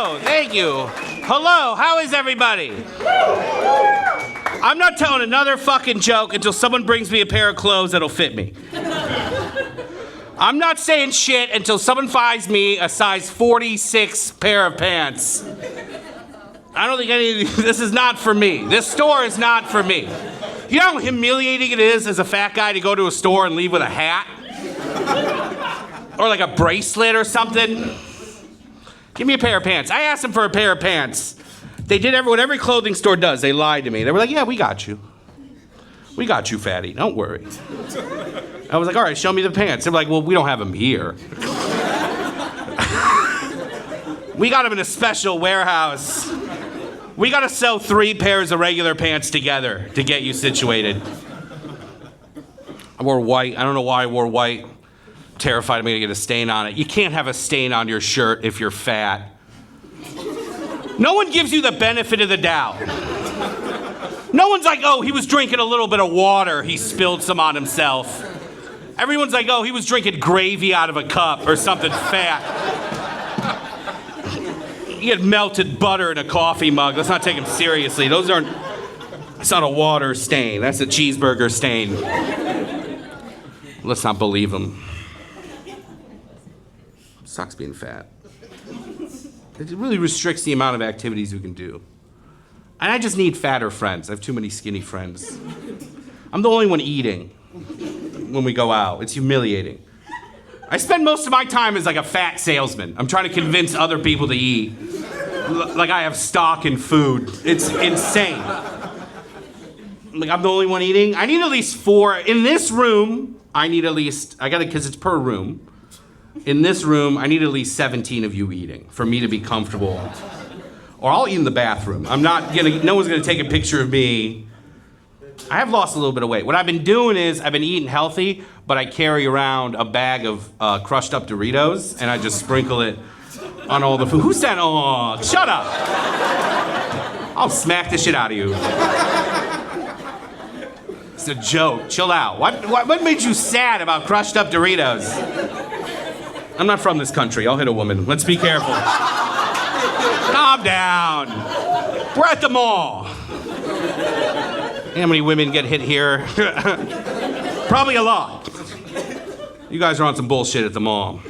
Hello, thank you. Hello, how is everybody? I'm not telling another fucking joke until someone brings me a pair of clothes that'll fit me. I'm not saying shit until someone finds me a size 46 pair of pants. I don't think this is not for me. This store is not for me. You know how humiliating it is as a fat guy to go to a store and leave with a hat? Or like a bracelet or something? Give me a pair of pants. I asked them for a pair of pants. They did what every clothing store does. They lied to me. They were like, yeah, we got you. We got you, fatty. Don't worry. I was like, all right, show me the pants. They were like, well, we don't have them here. We got them in a special warehouse. We got to sew 3 pairs of regular pants together to get you situated. I wore white. I don't know why I wore white. Terrified I'm going to get a stain on it. You can't have a stain on your shirt if you're fat. No one gives you the benefit of the doubt. No one's like, oh, he was drinking a little bit of water. He spilled some on himself. Everyone's like, oh, he was drinking gravy out of a cup or something fat. He had melted butter in a coffee mug. Let's not take him seriously. It's not a water stain. That's a cheeseburger stain. Let's not believe him. Sucks being fat. It really restricts the amount of activities we can do. And I just need fatter friends. I have too many skinny friends. I'm the only one eating when we go out. It's humiliating. I spend most of my time as like a fat salesman. I'm trying to convince other people to eat. Like I have stock in food. It's insane. Like I'm the only one eating. I need at least 4. In this room, because it's per room. In this room, I need at least 17 of you eating for me to be comfortable. Or I'll eat in the bathroom. No one's gonna take a picture of me. I have lost a little bit of weight. What I've been doing is I've been eating healthy, but I carry around a bag of crushed up Doritos and I just sprinkle it on all the food. Who said, oh, shut up. I'll smack the shit out of you. It's a joke, chill out. What made you sad about crushed up Doritos? I'm not from this country. I'll hit a woman. Let's be careful. Calm down. We're at the mall. How many women get hit here? Probably a lot. You guys are on some bullshit at the mall.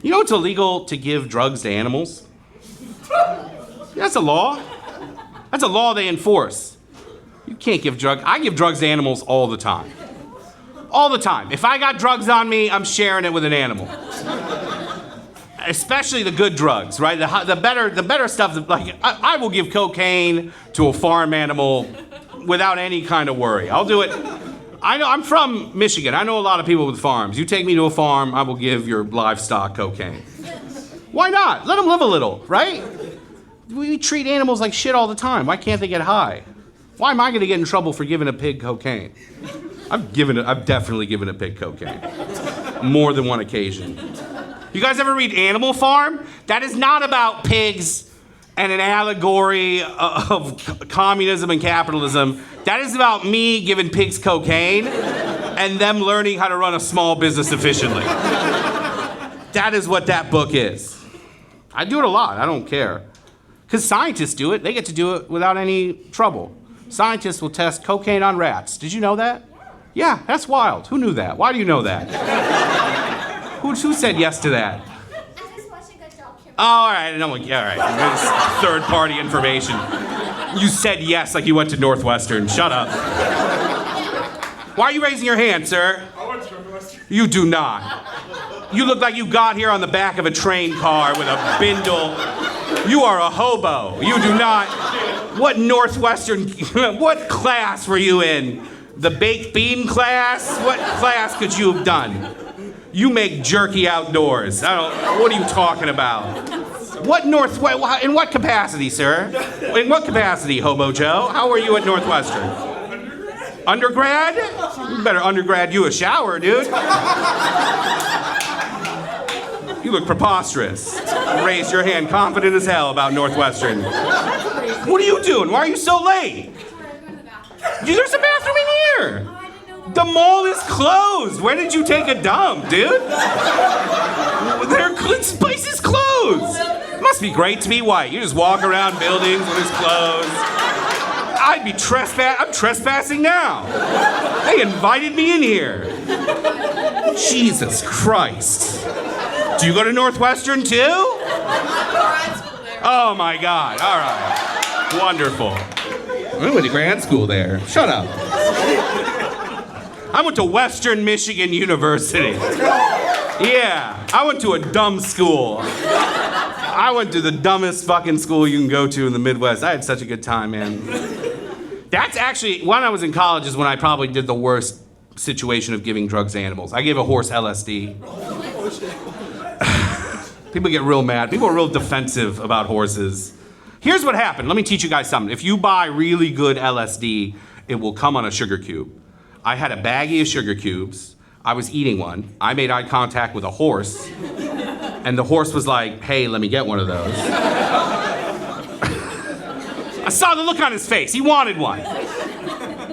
You know it's illegal to give drugs to animals? That's a law. That's a law they enforce. You can't give drugs. I give drugs to animals all the time. All the time. If I got drugs on me, I'm sharing it with an animal. Especially the good drugs, right? The better stuff. Like I will give cocaine to a farm animal without any kind of worry. I'll do it. I'm from Michigan. I know a lot of people with farms. You take me to a farm, I will give your livestock cocaine. Why not? Let them live a little, right? We treat animals like shit all the time. Why can't they get high? Why am I going to get in trouble for giving a pig cocaine? I've definitely given a pig cocaine. More than one occasion. You guys ever read Animal Farm? That is not about pigs and an allegory of communism and capitalism. That is about me giving pigs cocaine and them learning how to run a small business efficiently. That is what that book is. I do it a lot. I don't care. Because scientists do it. They get to do it without any trouble. Scientists will test cocaine on rats. Did you know that? Yeah, that's wild. Who knew that? Why do you know that? Who said yes to that? I'm just watching a documentary. Oh, all right. No, all right. Third-party information. You said yes like you went to Northwestern. Shut up. Why are you raising your hand, sir? I went to Northwestern. You do not. You look like you got here on the back of a train car with a bindle. You are a hobo. You do not. What Northwestern, what class were you in? The baked bean class? What class could you have done? You make jerky outdoors. What are you talking about? In what capacity, sir? In what capacity, Hobo Joe? How were you at Northwestern? Undergrad? You better undergrad you a shower, dude. You look preposterous. Raise your hand confident as hell about Northwestern. What are you doing? Why are you so late? There's a bathroom in here. The mall is closed. Where did you take a dump, dude? This place is closed. must be great to be white. You just walk around buildings with his clothes. I'd be I'm trespassing now. They invited me in here. Jesus Christ. Do you go to Northwestern too? Oh my God, all right. Wonderful. I went to grad school there. Shut up. I went to Western Michigan University. Yeah, I went to a dumb school. I went to the dumbest fucking school you can go to in the Midwest. I had such a good time, man. That's actually, when I was in college is when I probably did the worst situation of giving drugs to animals. I gave a horse LSD. People get real mad. People are real defensive about horses. Here's what happened. Let me teach you guys something. If you buy really good LSD, it will come on a sugar cube. I had a baggie of sugar cubes. I was eating one. I made eye contact with a horse. And the horse was like, hey, let me get one of those. I saw the look on his face. He wanted one.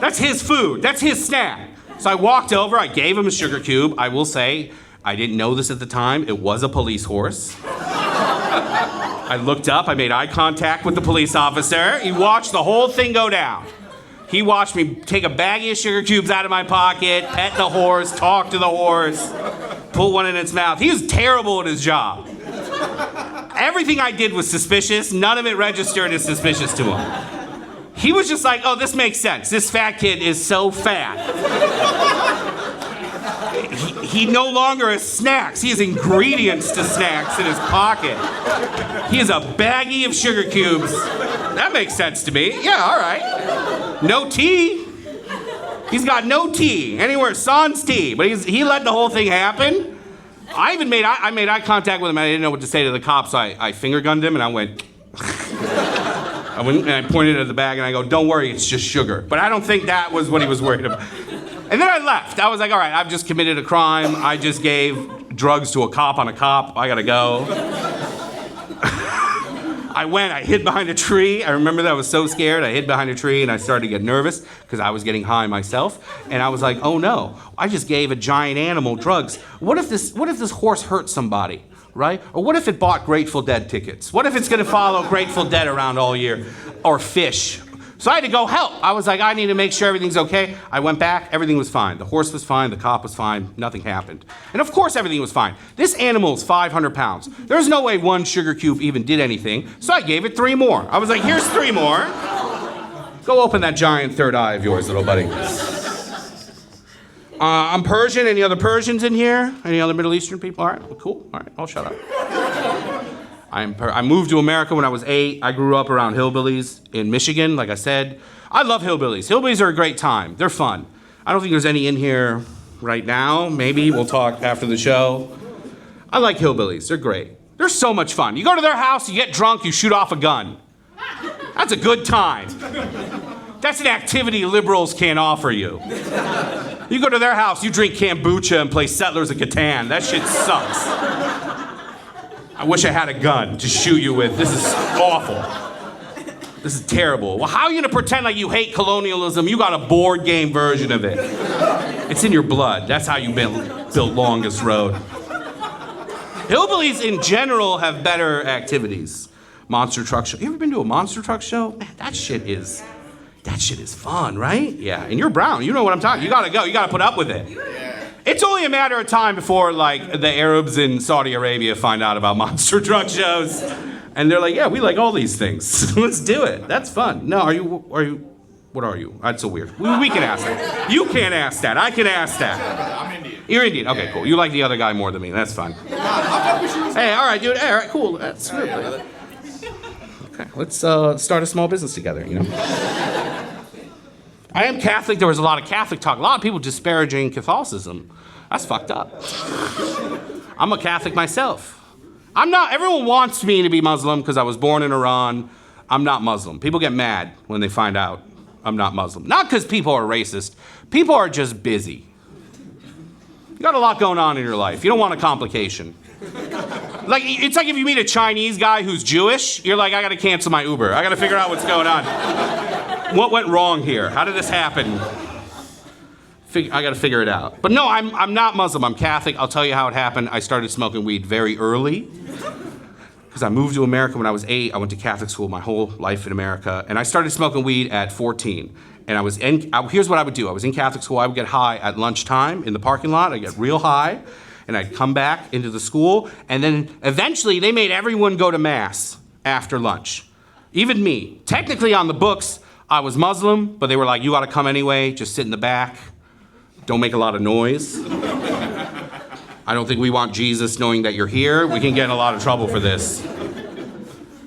That's his food. That's his snack. So I walked over. I gave him a sugar cube. I will say, I didn't know this at the time. It was a police horse. I looked up. I made eye contact with the police officer. He watched the whole thing go down. He watched me take a baggie of sugar cubes out of my pocket, pet the horse, talk to the horse, put one in its mouth. He was terrible at his job. Everything I did was suspicious. None of it registered as suspicious to him. He was just like, oh, this makes sense. This fat kid is so fat. He no longer has snacks. He has ingredients to snacks in his pocket. He has a baggie of sugar cubes. That makes sense to me. Yeah, all right. No tea. He's got no tea. Anywhere sans tea. But he let the whole thing happen. I made eye contact with him. I didn't know what to say to the cops. So I finger gunned him and I went. I went and I pointed at the bag and I go, don't worry, it's just sugar. But I don't think that was what he was worried about. And then I left. I was like, all right, I've just committed a crime. I just gave drugs to a cop on a cop. I gotta go. I hid behind a tree. I remember that I was so scared. I hid behind a tree and I started to get nervous because I was getting high myself. And I was like, oh no, I just gave a giant animal drugs. What if this horse hurt somebody, right? Or what if it bought Grateful Dead tickets? What if it's gonna follow Grateful Dead around all year? Or fish? So I had to go help. I was like, I need to make sure everything's okay. I went back, everything was fine. The horse was fine, the cop was fine, nothing happened. And of course everything was fine. This animal is 500 pounds. There's no way one sugar cube even did anything, so I gave it 3 more. I was like, here's 3 more. Go open that giant third eye of yours, little buddy. I'm Persian. Any other Persians in here? Any other Middle Eastern people? All right, well, cool. All right, I'll shut up. I moved to America when I was 8. I grew up around hillbillies in Michigan, like I said. I love hillbillies. Hillbillies are a great time. They're fun. I don't think there's any in here right now. Maybe we'll talk after the show. I like hillbillies. They're great. They're so much fun. You go to their house, you get drunk, you shoot off a gun. That's a good time. That's an activity liberals can't offer you. You go to their house, you drink kombucha and play Settlers of Catan. That shit sucks. I wish I had a gun to shoot you with. This is awful. This is terrible. Well, how are you gonna pretend like you hate colonialism? You got a board game version of it. It's in your blood. That's how you built Longest Road. Hillbillies in general have better activities. Monster truck show. You ever been to a monster truck show? Man, that shit is fun, right? Yeah, and you're brown. You know what I'm talking. You gotta go. You gotta put up with it. It's only a matter of time before, like, the Arabs in Saudi Arabia find out about monster truck shows. And they're like, yeah, we like all these things. Let's do it. That's fun. No, are you, what are you? That's so weird. We can ask that. You can't ask that. I can ask that. I'm Indian. You're Indian. Okay, cool. You like the other guy more than me. That's fine. Hey, all right, dude. Hey, all right, cool. That's good. Okay, let's start a small business together, you know? I am Catholic. There was a lot of Catholic talk. A lot of people disparaging Catholicism. That's fucked up. I'm a Catholic myself. I'm not, everyone wants me to be Muslim because I was born in Iran. I'm not Muslim. People get mad when they find out I'm not Muslim. Not because people are racist. People are just busy. You got a lot going on in your life. You don't want a complication. Like, it's like if you meet a Chinese guy who's Jewish, you're like, I gotta cancel my Uber. I gotta figure out what's going on. What went wrong here? How did this happen? I gotta figure it out. But no, I'm not Muslim, I'm Catholic. I'll tell you how it happened. I started smoking weed very early. because I moved to America when I was 8. I went to Catholic school my whole life in America, and I started smoking weed at 14. And here's what I would do. I was in Catholic school. I would get high at lunchtime in the parking lot. I'd get real high, and I'd come back into the school, and then eventually they made everyone go to Mass after lunch. Even me. Technically on the books, I was Muslim, but they were like, you gotta come anyway, just sit in the back. Don't make a lot of noise. I don't think we want Jesus knowing that you're here. We can get in a lot of trouble for this.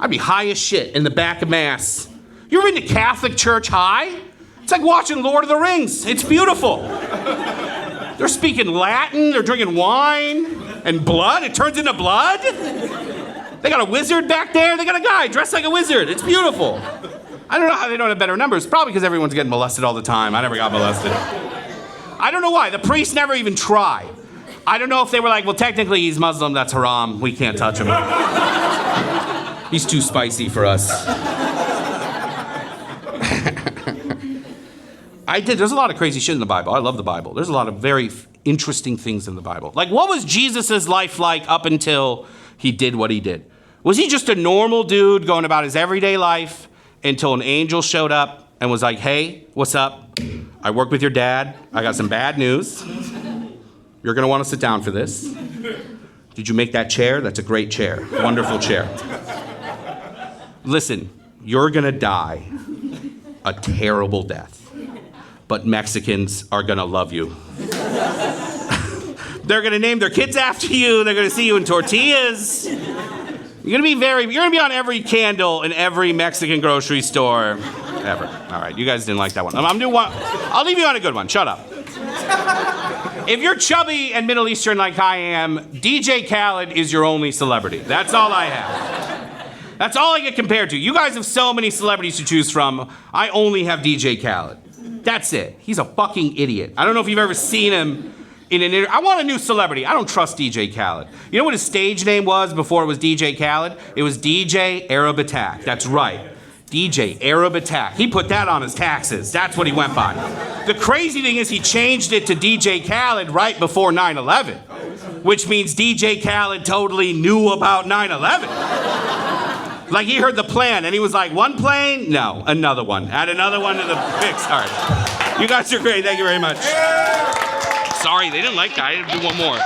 I'd be high as shit in the back of Mass. You ever been to Catholic church high? It's like watching Lord of the Rings. It's beautiful. They're speaking Latin, they're drinking wine and blood. It turns into blood. They got a wizard back there. They got a guy dressed like a wizard. It's beautiful. I don't know how they don't have better numbers. Probably because everyone's getting molested all the time. I never got molested. I don't know why. The priests never even try. I don't know if they were like, well, technically he's Muslim. That's haram. We can't touch him. He's too spicy for us. There's a lot of crazy shit in the Bible. I love the Bible. There's a lot of very interesting things in the Bible. Like, what was Jesus' life like up until he did what he did? Was he just a normal dude going about his everyday life until an angel showed up and was like, hey, what's up? I work with your dad. I got some bad news. You're gonna wanna sit down for this. Did you make that chair? That's a great chair. Wonderful chair. Listen, you're gonna die a terrible death. But Mexicans are gonna love you. They're gonna name their kids after you. They're gonna see you in tortillas. You're gonna be on every candle in every Mexican grocery store ever. All right, you guys didn't like that one. I'm doing one. I'll leave you on a good one. Shut up. If you're chubby and Middle Eastern like I am, DJ Khaled is your only celebrity. That's all I have. That's all I get compared to. You guys have so many celebrities to choose from. I only have DJ Khaled. That's it. He's a fucking idiot. I don't know if you've ever seen him in an interview. I want a new celebrity. I don't trust DJ Khaled. You know what his stage name was before it was DJ Khaled? It was DJ Arab Attack. That's right. DJ Arab Attack. He put that on his taxes. That's what he went by. The crazy thing is he changed it to DJ Khaled right before 9/11, which means DJ Khaled totally knew about 9/11. Like he heard the plan and he was like, one plane? No, another one. Add another one to the mix. All right. You guys are great. Thank you very much. Sorry, they didn't like that. I had to do one more.